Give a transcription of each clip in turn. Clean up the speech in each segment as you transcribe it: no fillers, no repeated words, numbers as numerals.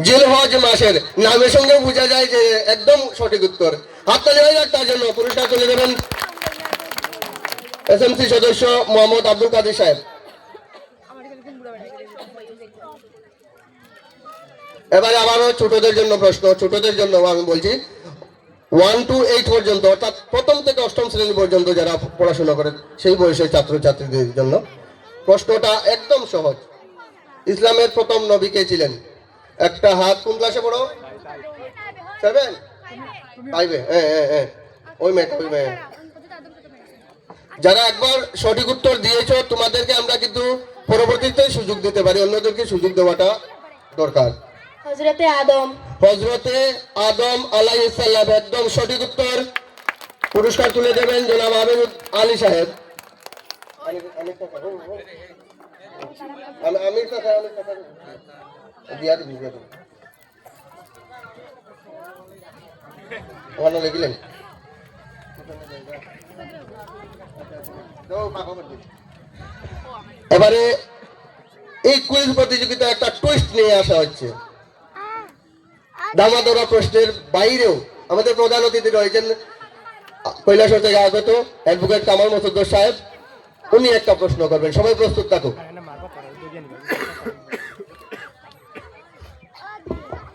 জিলহজ মাসের নামের সঙ্গে বোঝা যায় যে একদম সঠিক উত্তর। হাততালি হয়ে যাক তার জন্য। পুরস্কার তুলে দেবেন এসএমসি সদস্য মোহাম্মদ আব্দুল কাদের সাহেব। এবারে আবারও ছোটদের জন্য প্রশ্ন। ছোটদের জন্য আমি বলছি 1 to 8 পর্যন্ত, অর্থাৎ প্রথম থেকে অষ্টম শ্রেণী পর্যন্ত যারা পড়াশোনা করে সেই বয়সের ছাত্রছাত্রীদের জন্য প্রশ্নটা একদম সহজ। ইসলামের প্রথম নবী কে ছিলেন? একটা হাত। কোন ক্লাসে পড়ো? 7? 5? হ্যাঁ, ওই মেয়ে। যারা একবার সঠিক উত্তর দিয়েছো তোমাদেরকে আমরা কিন্তু পরবর্তীতে সুযোগ দিতে পারি, অন্যদেরকে সুযোগ দেওয়াটা দরকার। হযরতে আদম আলাইহিস সালাম একদম সঠিক উত্তর। পুরস্কার তুলে দেবেন জনাব আমির আলী সাহেব। আমির কথা দিয়া দিবি ওখানে লিখলেন। এবারে এই কুইজ প্রতিযোগিতা একটা টুইস্ট নিয়ে আসা হচ্ছে। দামাদরা প্রশ্নের বাইরেও আমাদের প্রধান অতিথি রয়েছেন কৈলাসহর থেকে আগত অ্যাডভোকেট কামাল মোসাদ্দেক সাহেব। উনি একটা প্রশ্ন করবেন, সবাই প্রস্তুত থাকো।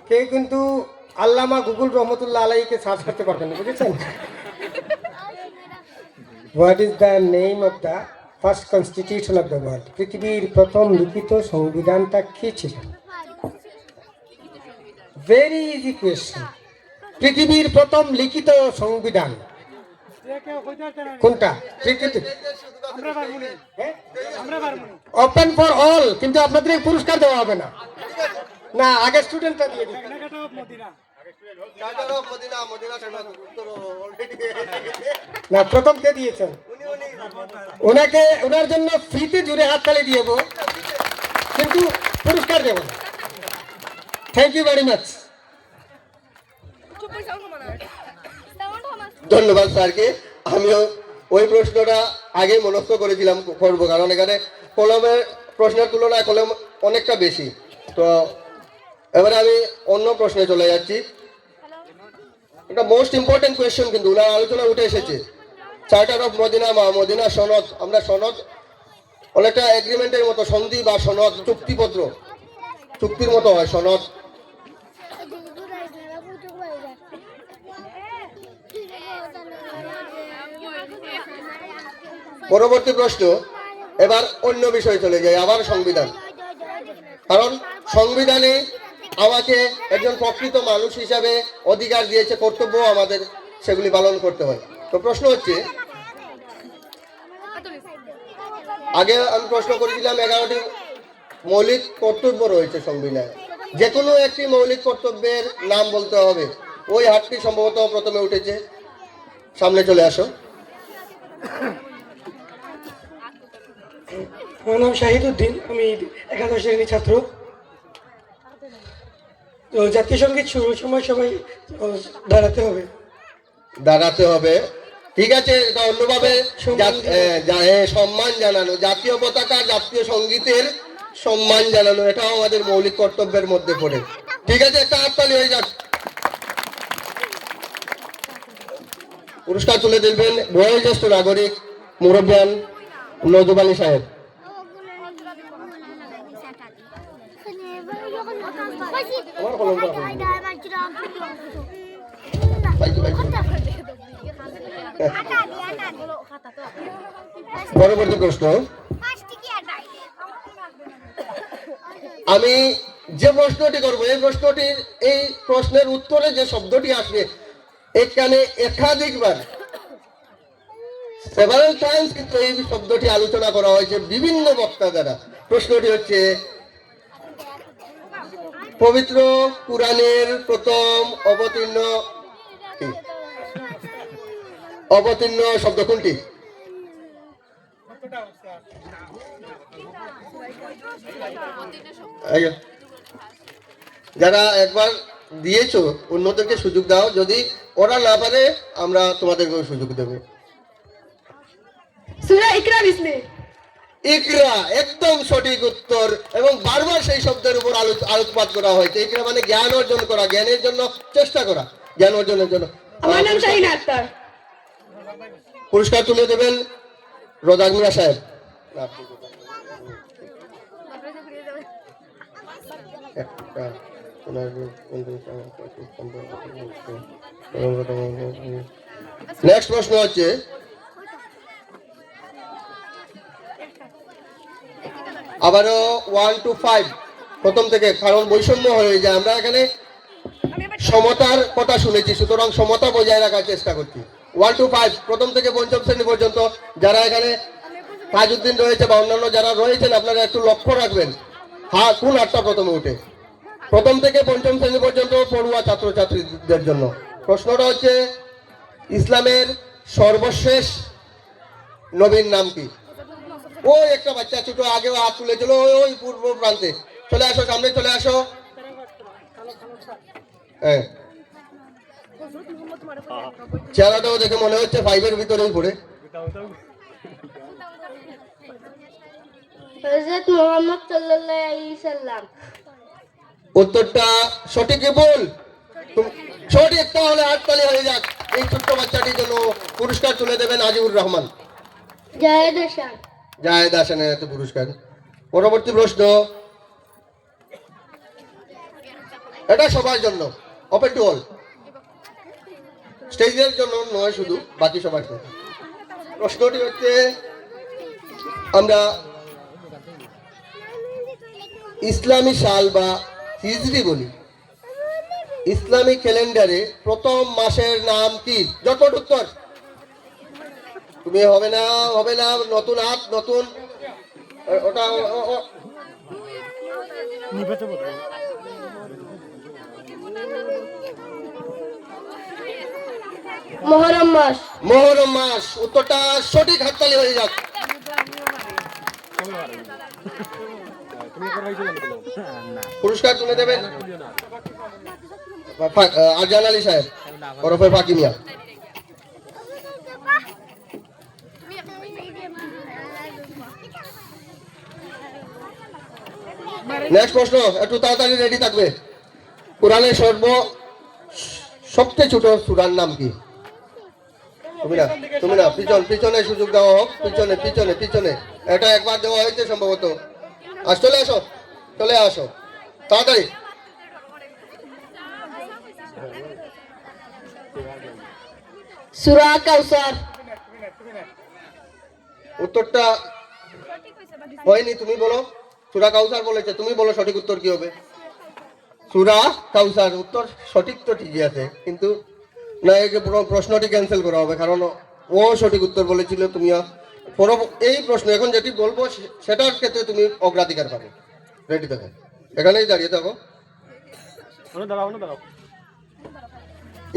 কেউ কিন্তু আল্লামা গুগল রহমতুল্লাহ আলাইকে সার্চ করতে পারবেন না, বুঝেছেন? What is the name of the first constitution of the world? পৃথিবীর প্রথম লিখিত সংবিধানটা কি ছিল? Very easy question. পৃথিবীর প্রথম লিখিত সংবিধান কোনটা? ওপেন ফর অল, কিন্তু আপনাদের পুরস্কার দেওয়া হবে না। না, আগে স্টুডেন্টটা দিয়ে দিন। না, প্রথম কে দিয়েছেন? ওনাকে, ওনার জন্য ফ্রিতে জুড়ে হাততালি দিয়ে দেবো, কিন্তু পুরস্কার দেব না। Thank you very much. ধন্যবাদ স্যারকে। আমিও ওই প্রশ্নটা আগে মনস্থ করেছিলাম করবো, কারণ এখানে কলমের প্রশ্নের তুলনায় কলম অনেকটা বেশি। তো এবারে আমি অন্য প্রশ্নে চলে যাচ্ছি। একটা মোস্ট ইম্পর্টেন্ট কোয়েশ্চেন কিন্তু ওনার আলোচনা উঠে এসেছে। চার্টার অফ মদিনা বা মদিনা সনদ। আমরা সনদ অনেকটা এগ্রিমেন্টের মতো, সন্ধি বা সনদ, চুক্তিপত্র, চুক্তির মতো হয় সনদ। পরবর্তী প্রশ্ন এবার অন্য বিষয়ে চলে যায়, আবার সংবিধান। কারণ সংবিধানে আমাকে একজন প্রকৃত মানুষ হিসাবে অধিকার দিয়েছে, কর্তব্য আমাদের সেগুলি পালন করতে হয়। তো প্রশ্ন হচ্ছে, আগে আমি প্রশ্ন করেছিলাম 11টি মৌলিক কর্তব্য রয়েছে সংবিধানে, যে কোনো একটি মৌলিক কর্তব্যের নাম বলতে হবে। ওই হাতটি সম্ভবত প্রথমে উঠেছে, সামনে চলে আসো। আমার নাম শাহিদুদ্দিন, আমি 11 শ্রেণীর ছাত্র। তো জাতীয় সঙ্গীত শুরুর সময় সবাই দাঁড়াতে হবে। ঠিক আছে, এটা অন্যভাবে সম্মান জানানো, জাতীয় পতাকা, জাতীয় সঙ্গীতের সম্মান জানানো, এটাও আমাদের মৌলিক কর্তব্যের মধ্যে পড়ে। ঠিক আছে, একটা হাততালি হয়ে যাক। পুরস্কার তুলে দিবেন বয়োজ্যেষ্ঠ নাগরিক মুরব্বিয়ান নজুব আলী সাহেব। পরবর্তী প্রশ্ন, আমি যে প্রশ্নটি করবো এই প্রশ্নের উত্তরে যে শব্দটি আসবে এখানে একাধিকবার সেভারাল টাইমস কিন্তু এই শব্দটি আলোচনা করা হয়েছে বিভিন্ন বক্তা দ্বারা। প্রশ্নটি হচ্ছে, পবিত্র কুরআনের প্রথম অবতীর্ণ শব্দ কোনটি? যারা একবার দিয়েছো অন্যদেরকে সুযোগ দাও, যদি ওরা না পারে আমরা তোমাদেরকে সুযোগ দেবো। সূরা ইকরা বিসমি। ইকরা একদম সঠিক উত্তর, এবং বারবার সেই শব্দের উপর আলোকপাত করা হয়েছে। ইকরা মানে জ্ঞান অর্জন করা, জ্ঞানের জন্য চেষ্টা করা, জ্ঞান অর্জনের জন্য। আমার নাম শাহিন আক্তার। পুরস্কার তুলে দেবেন রোজাক মিয়া সাহেব। নেক্সট প্রশ্ন হচ্ছে, আবারও 1 to 5 প্রথম থেকে, কারণ বৈষম্য হয়ে যায়। আমরা এখানে সমতার কথা শুনেছি, সুতরাং সমতা বজায় রাখার চেষ্টা করছি। 1 to 5 প্রথম থেকে পঞ্চম শ্রেণী পর্যন্ত যারা এখানে তাজউদ্দিন রয়েছে বা অন্যান্য যারা রয়েছেন, আপনারা একটু লক্ষ্য রাখবেন হ্যাঁ কোন হাতটা প্রথমে উঠে। প্রথম থেকে পঞ্চম শ্রেণী পর্যন্ত পড়ুয়া ছাত্রছাত্রীদের জন্য প্রশ্নটা হচ্ছে, ইসলামের সর্বশেষ নবীর নাম কি? ওই একটা বাচ্চা ছোট আগেও হাত তুলেছিল, ওই পূর্ব প্রান্তে। চলে আসো, সামনে চলে আসো। হ্যাঁ, চেহারাটাও দেখে মনে হচ্ছে 5 এর ভিতরেই পড়ে। হযরত মুহাম্মদ সাল্লাল্লাহু আলাইহি সাল্লাম। উত্তরটা সঠিক কি ভুল? সঠিক, তাহলে হাততালি হয়ে যাক। এই ছোট্ট বাচ্চাটির জন্য পুরস্কার তুলে দেবেন আজিবুর রহমান। জায়েদ হাসান। জায়েদ হাসানের হাতে পুরস্কার। পরবর্তী প্রশ্ন, এটা সবার জন্য, ওপেন টু অল, স্টেজের জন্য নয় শুধু, বাকি সবার জন্য। প্রশ্নটি হচ্ছে, আমরা ইসলামী সাল বা হিজরি বলি, ইসলামী ক্যালেন্ডারে প্রথম মাসের নাম কি? জটপট উত্তর। তুমি হবে না, হবে না, নতুন হাত, নতুন ওটা মুহররম মাস। মুহররম মাস। উত্তরটা সঠিক, হাততালি হয়ে যাক। পুরস্কার তুলে দেবেন আরজান আলী সাহেব ওরফে ফাকি মিয়া। নেক্সট প্রশ্ন, একটু তাড়াতাড়ি রেডি থাকবে। কোরআনের সবচেয়ে ছোট সূরার নাম কি? তুমি না, পিছনে সুযোগ দেওয়া হোক, পিছনে পিছনে পিছনে। এটা একবার দেওয়া হয়েছে সম্ভবত। আর চলে আসো, চলে আসো তাড়াতাড়ি। সূরা কাউসার। উত্তরটা হয়নি, তুমি বলো। সূরা কাউসার বলেছে, তুমি বলো সঠিক উত্তর কি হবে? সূরা কাউসার। উত্তর সঠিক তো ঠিকই আছে, কিন্তু না, এই যে প্রশ্নটি ক্যান্সেল করা হবে, কারণ ও সঠিক উত্তর বলেছিল। তুমি এই প্রশ্ন এখন যেটি বলবো সেটার ক্ষেত্রে তুমি অগ্রাধিকার পাবে। রেডি থাকো, এখানেই দাঁড়িয়ে থাকো।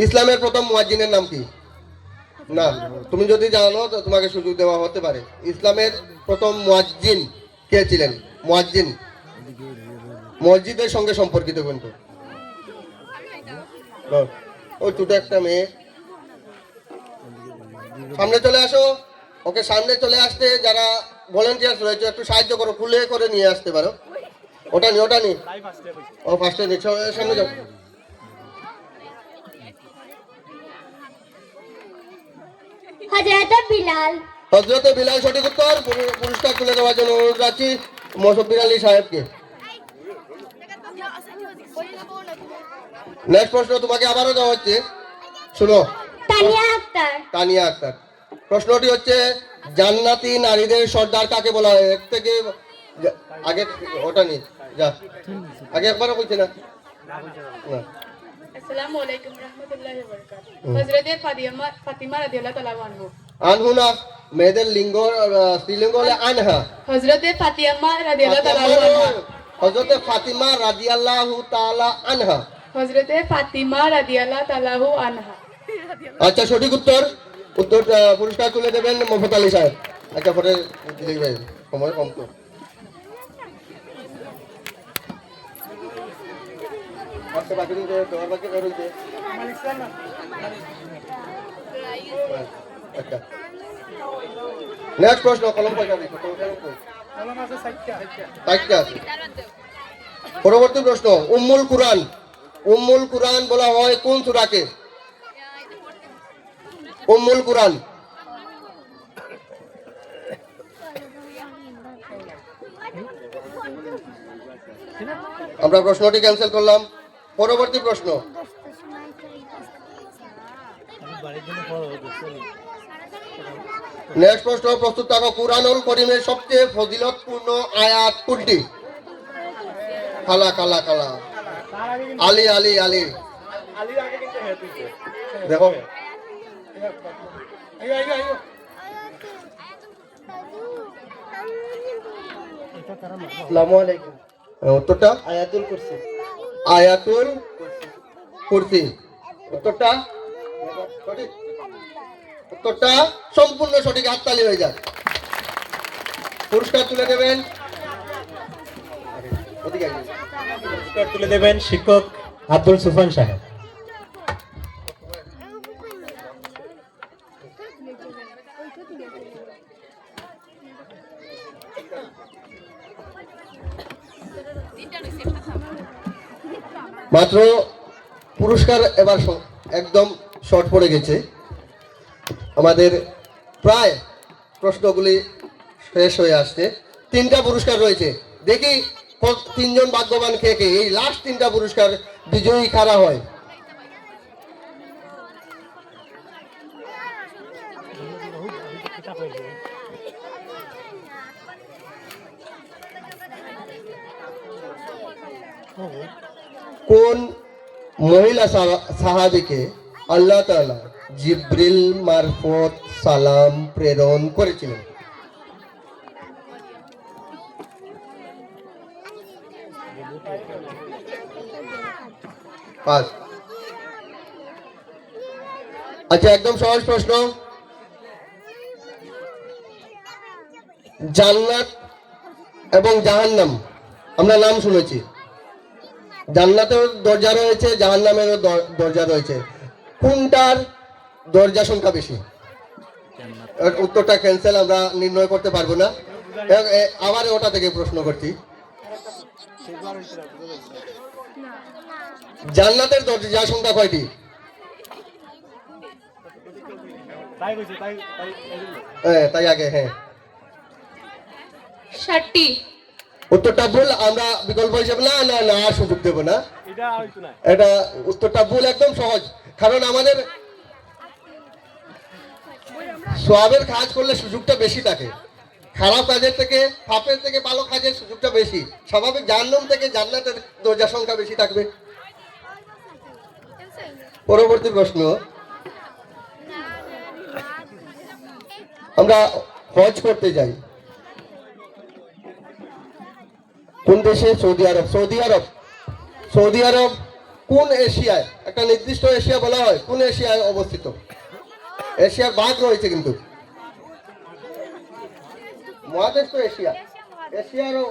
ইসলামের প্রথম মুয়াজ্জিনের নাম কি? না, তুমি যদি জানো তো তোমাকে সুযোগ দেওয়া হতে পারে। ইসলামের প্রথম মুয়াজ্জিন কে ছিলেন? মুয়াজ্জিন মসজিদের সঙ্গে সম্পর্কিত, কিন্তু ওই ছোট একটা মেয়ে। সামনে চলে আসো, ওকে সামনে চলে আসতে যারা ভলেন্টিয়ার্স রয়েছে একটু সাহায্য করো, খুলে করে নিয়ে আসতে পারো। ওটা নি, ওটা নি, ও ফার্স্টে নি, সামনে যাও। হযরত বিলাল। হযরত বিলাল সঠিক উত্তর। পুরস্কার তুলে দেওয়ার জন্য অনুরোধ রাখছি মোশাব্বির আলী সাহেবকে। নেক্সট প্রশ্ন তোমাকে আবারও দেওয়া হচ্ছে, শুনো। তানিয়া আক্তার। তানিয়া আক্তার। প্রশ্নটি হচ্ছে, জান্নাতি নারীদের সর্দার কাকে বলা হয়? এর থেকে আগে ওটা নি, যা আগে একবারও বলছে না। আসসালামু আলাইকুম রাহমাতুল্লাহি ওয়া বারাকাতুহু। হযরত ফাতিমা রাদিয়াল্লাহু তাআলা আনহু। আনহু না, মেয়েদের লিঙ্গ স্ত্রীলিঙ্গ হলে আনহা। হযরত ফাতিমা রাদিয়াল্লাহু তাআলা আনহা। হযরত ফাতিমা রাদিয়াল্লাহু তাআলা আনহা। হযরত ফাতিমা রাদিয়াল্লাহু তাআলা আনহা। আচ্ছা, সঠিক উত্তর। উত্তর পুরস্কার তুলে দেবেন মফত আলী সাহেব। আচ্ছা, পরে দিলেই ভাই, সময় কম তো। আচ্ছা, বাকি দিন তোমার বাকি রয়েছে। আচ্ছা, নেক্সট প্রশ্ন, কলম পয়সা দিচ্ছ। চারটা আছে। পরবর্তী প্রশ্ন, উম্মুল কুরআন। উম্মুল কুরআন বলা হয় কোন সূরাকে? উম্মুল কুরআন। আমরা প্রশ্নটি ক্যান্সেল করলাম। পরবর্তী প্রশ্ন, নেক্সট প্রশ্ন প্রস্তুত থাকো। কুরআনুল করিমের সবচেয়ে ফজিলতপূর্ণ আয়াত কোনটি? কালা কালা কালা আলী আলী আলী দেখো আসসালামু আলাইকুম। উত্তরটা আয়াতুল কুরসি। আয়াতুল কুরসি। উত্তরটা সঠিক। উত্তরটা সম্পূর্ণ সঠিক, হাততালি হয়ে যাক। পুরস্কার তুলে দেবেন, পুরস্কার তুলে দেবেন শিক্ষক আব্দুল সুফান সাহেব। মাত্র পুরস্কার এবার একদম শর্ট পড়ে গেছে। আমাদের প্রায় প্রশ্নগুলি শেষ হয়ে আসছে। 3টা পুরস্কার রয়েছে। দেখি 3জন ভাগ্যবান কে কে এই লাস্ট 3টা পুরস্কার বিজয়ী কারা হয়। কোন মহিলা সাহাবীকে আল্লাহ তাআলা জিব্রিল মারফত সালাম প্রেরণ করেছিলেন? পাঁচ। আচ্ছা, একদম সহজ প্রশ্ন। জান্নাত এবং জাহান্নাম আমরা নাম শুনেছি। জান্নাতের দরজা রয়েছে, জাহান্নামেরও দরজা রয়েছে। কোনটার দরজা সংখ্যা বেশি? উত্তরটা ক্যান্সেল, আমরা নির্ণয় করতে পারবো না। আবার ওটা থেকে প্রশ্ন করছি। জান্নাতের দরজা সংখ্যা কয়টি? তাই আগে হ্যাঁ 60টি। উত্তরটা ভুল। আমরা বিকল্প হিসেবে না না না আর সুযোগ দেবো না। এটা উত্তরটা ভুল, একদম সহজ। কারণ আমাদের সওয়াবের কাজ করলে সুযোগটা বেশি থাকে। খারাপ কাজের থেকে, পাপের থেকে ভালো কাজের সুযোগটা বেশি। স্বাভাবিক জাহান্নাম থেকে জান্নাতের দরজা সংখ্যা বেশি থাকবে। পরবর্তী প্রশ্ন, আমরা হজ করতে যাই কোন দেশে? সৌদি আরব। সৌদি আরব, সৌদি আরব কোন এশিয়ায়? একটা নির্দিষ্ট এশিয়া বলা হয়, কোন এশিয়ায় অবস্থিত? এশিয়ার ভাগ রয়েছে কিন্তু, মহাদেশ তো এশিয়া। এশিয়ারও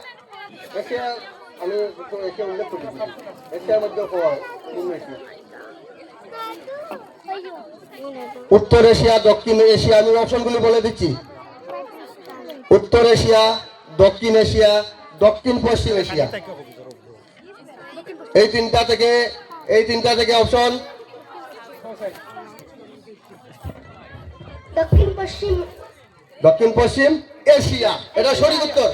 এশিয়া আমি এশিয়া উল্লেখ করি, এশিয়ার মধ্যে কোন এশিয়া? উত্তর এশিয়া, দক্ষিণ এশিয়া। আমি অপশনগুলি বলে দিচ্ছি। উত্তর এশিয়া, দক্ষিণ এশিয়া, দক্ষিণ পশ্চিম এশিয়া। এই তিনটা থেকে অপশন দক্ষিণ পশ্চিম এশিয়া, এটা সঠিক উত্তর।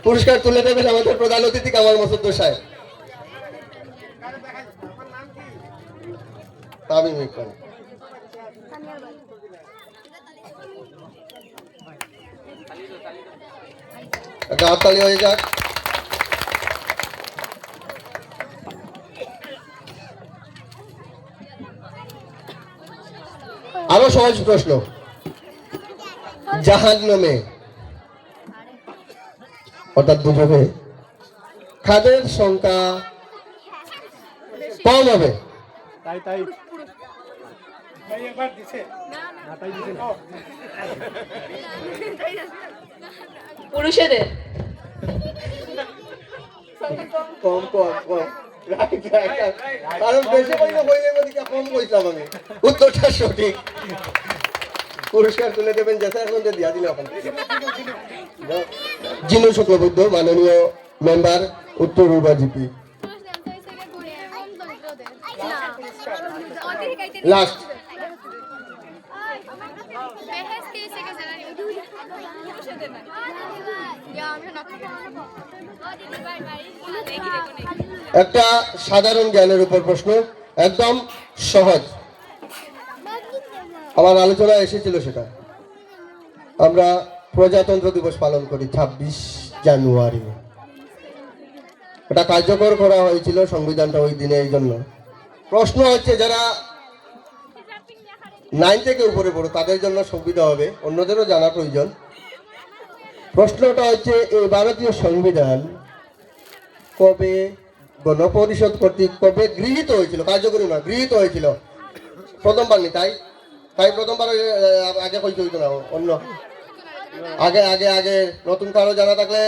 পুরস্কার তুলে দেবেন আমাদের প্রধান অতিথি কামাল মোসাদ্দেক সাহেব। তামিম ইকবাল। একটা হাততালি হয়ে যাক। আরো সহজ প্রশ্ন, জাহান্নামে অর্থাৎ দুজনে কাদের সংখ্যা কম হবে? পুরুষেদের। কম কম কম, কারণ বেশি কইলে কম কইতাম আমি। উত্তরটা সঠিক। পুরস্কার তুলে দেবেন যে স্যার মধ্যে দিয়া দিল এখন জিনু শুক্লবৈদ্য মাননীয় মেম্বার উত্তর পূর্ব জিপি লাস্ট একটা সাধারণ জ্ঞানের উপর প্রশ্ন, একদম সহজ। আমার আলোচনা এসেছিল সেটা। আমরা প্রজাতন্ত্র দিবস পালন করি 26 জানুয়ারি। এটা কার্যকর করা হয়েছিল সংবিধানটা ওই দিনে, এই জন্য প্রশ্ন হচ্ছে যারা 9 থেকে উপরে পড়ো তাদের জন্য সুবিধা হবে, অন্যদেরও জানা প্রয়োজন। প্রশ্নটা হচ্ছে এই ভারতীয় সংবিধান কবে গণপরিষদ কর্তৃক কবে গৃহীত হয়েছিল? কার্যকরী নয়, গৃহীত হয়েছিল। প্রথমবার নি, তাই তাই প্রথমবার আগে কইতে হইতো না, অন্য আগে আগে আগে নতুন কারো জানা থাকলে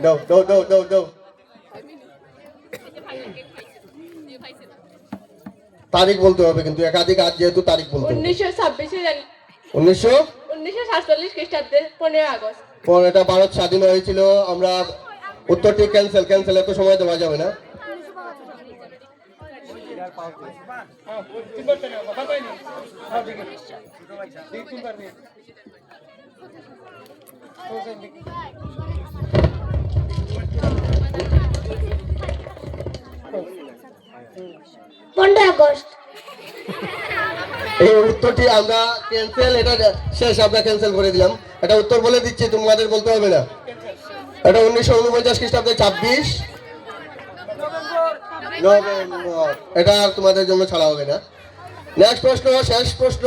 দাও দাও দাও দাও দাও। তারিখ বলতে হবে কিন্তু, একাধিক আজ যেহেতু তারিখ বলতে হবে। 1947 খ্রিস্টাব্দে 15 আগস্ট। এটা ভারত স্বাধীন হয়েছিল। আমরা উত্তরটি ক্যান্সেল, ক্যান্সেল, এত সময় দেওয়া যাবে না। আগস্ট। এই উত্তরটি আমরা ক্যান্সেল, এটা শেষ, আমরা ক্যান্সেল করে দিলাম। এটা উত্তর বলে দিচ্ছি, তোমাদের বলতে হবে না। এটা 1949 খ্রিস্টাব্দে 26 নভেম্বর। এটা আর তোমাদের জন্য ছাড়া হবে না। নেক্সট প্রশ্ন, শেষ প্রশ্ন,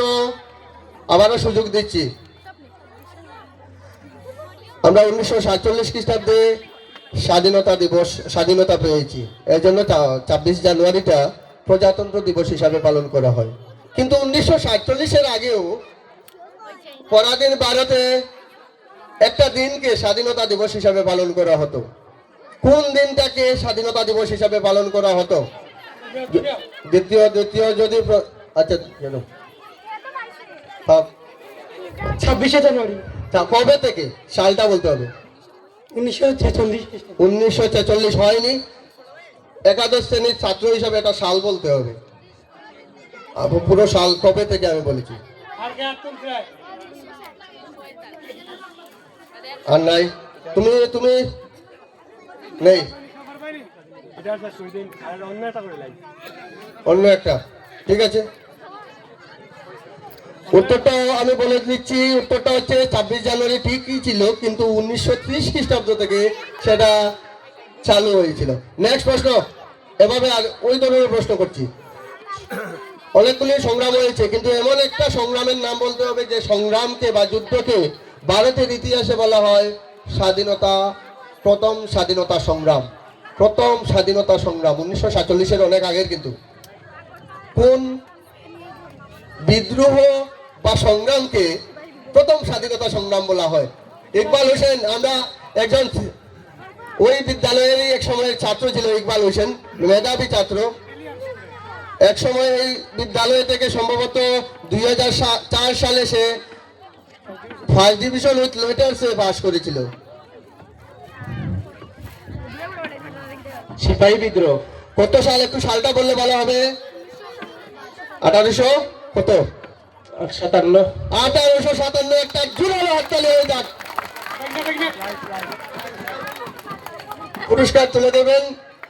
আবারও সুযোগ দিচ্ছি। আমরা 1947 খ্রিস্টাব্দে স্বাধীনতা দিবস, স্বাধীনতা পেয়েছি, এর জন্য 26 জানুয়ারিটা প্রজাতন্ত্র দিবস হিসাবে পালন করা হয়। কিন্তু 1947-এর আগেও পরাধীন ভারতে একটা দিনকে স্বাধীনতা দিবস হিসাবে পালন করা হতো। কোন দিনটাকে স্বাধীনতা দিবস হিসাবে পালন করা হতো? দ্বিতীয় যদি আচ্ছা জানো 26শে জানুয়ারি কবে থেকে, সালটা বলতে হবে। 1946 1946 হয়নি। একাদশ শ্রেণীর ছাত্র হিসাবে একটা সাল বলতে হবে। পুরো সাল কবে থেকে আমি বলেছি। আর নাই, তুমি তুমি নেই, অন্য একটা, ঠিক আছে। উত্তরটা আমি বলে দিচ্ছি, উত্তরটা হচ্ছে 26 জানুয়ারি ঠিকই ছিল, কিন্তু 1930 খ্রিস্টাব্দ থেকে সেটা চালু হয়েছিল। নেক্সট প্রশ্ন, এভাবে ওই ধরনের প্রশ্ন করছি। অনেকগুলি সংগ্রাম হয়েছে, কিন্তু এমন একটা সংগ্রামের নাম বলতে হবে যে সংগ্রামকে বা যুদ্ধকে ভারতের ইতিহাসে বলা হয় স্বাধীনতা, প্রথম স্বাধীনতা সংগ্রাম। প্রথম স্বাধীনতা সংগ্রাম 1947-এর অনেক আগের, কিন্তু কোন বিদ্রোহ বা সংগ্রামকে প্রথম স্বাধীনতা সংগ্রাম বলা হয়? ইকবাল হোসেন, আমরা একজন ওই বিদ্যালয়েরই এক সময়ের ছাত্র ছিল ইকবাল হোসেন, মেধাবী ছাত্র। এক সময় এই বিদ্যালয় থেকে সম্ভবত 2004 সালে সে ফার্স্ট ডিভিশন উইথ লেটার্সে পাস করেছিল। সিপাহী বিদ্রোহ কত সাল, একটু সালটা বললে ভালো হবে। 1800 কত? 1857। একটা জোরালো হাততালি হয়ে যাক। পুরস্কার তুলে দেবেন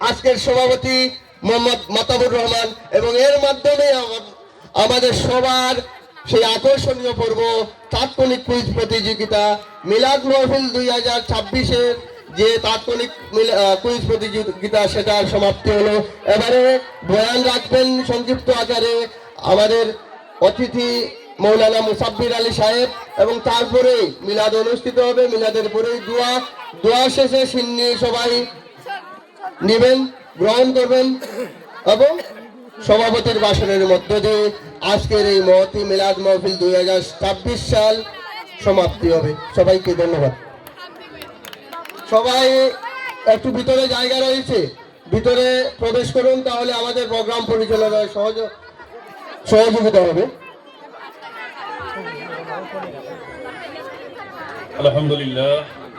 আজকের সভাপতি মোহাম্মদ মাতাবুর রহমান, এবং এর মাধ্যমে আমাদের সবার সেই আকর্ষণীয় পর্ব তাৎক্ষণিক কুইজ প্রতিযোগিতা মিলাদ মাহফিল 2026-এর যে তাৎক্ষণিক কুইজ প্রতিযোগিতা সেটার সমাপ্তি হলো। এবারে বয়ান রাখবেন সংক্ষিপ্ত আকারে আমাদের অতিথি মৌলানা মুসাব্বির আলী সাহেব, এবং তারপরে মিলাদ অনুষ্ঠিত হবে। মিলাদের পরেই দোয়া শেষে সিন্নি সবাই নেবেন, গ্রহণ করবেন, এবং সভাপতির ভাষণের মধ্য দিয়ে আজকের এই মহতী মিলাদ মাহফিল 2026 সাল সমাপ্তি হবে। সবাইকে ধন্যবাদ। সবাই একটু ভিতরে জায়গা রয়েছে, ভিতরে প্রবেশ করুন, তাহলে আমাদের প্রোগ্রাম পরিচালনায় সহযোগিতা হবে। আলহামদুলিল্লাহ